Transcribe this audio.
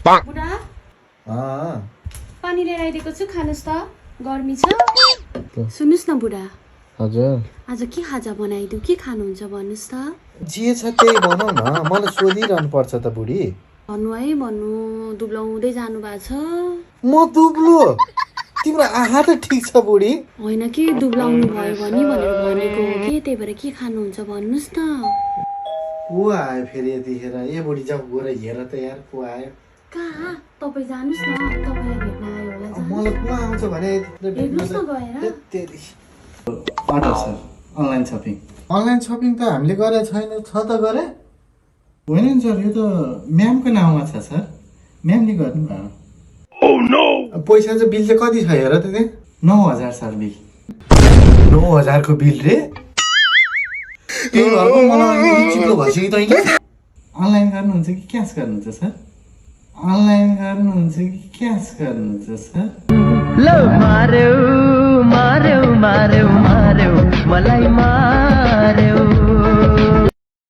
बुढा अँ पानी लिएर आइदिएको छु, खानुस् त, गर्मी छ। सुन्नुस् न बुढा, हजुर आज के खाजा बनाइदिउ, के खानुहुन्छ भन्नुस् त। जे छ त्यही भनौ न, मलाई सोधिरहनु पर्छ त बुढी। भन्नु है भन्नु, दुब्लाउँदै जानु भएको छ। म दुब्लो? तिम्रो आँखा त ठिक छ बुढी। होइन कि दुब्लाउनु भयो भने भनेर भनेको हो कि, त्यही भएर के खानुहुन्छ भन्नुस् न। को आयो फेरि यतिखेर? ए बुढी जाऊ गएर हेर त यार, को आयो? कहाँ? तपाईँ जानुस् न, तपाईँलाई भेट्न आयो होला। मलाई को आउँछ भने हेर्नुहोस् न गएर। Order sir, online shopping. Online shopping त हामीले गरेको छैन, छ त गरे? होइन नि सर, यो त म्यामको नाउँमा छ सर, म्यामले गर्नुभयो। पैसा चाहिँ बिल चाहिँ कति छ हेर त त्यहाँ? 9,000 सर बिल। 9,000 को बिल रे? त्यही घरको मलाई चिप्लो भइसक्यो तैँले। अनलाइन गर्नुहुन्छ कि क्यास गर्नुहुन्छ सर? अनलाइन गर्नुहुन्छ कि क्यास गर्नुहुन्छ सर? लो मार्यो मार्यो मार्यो मार्यो मलाई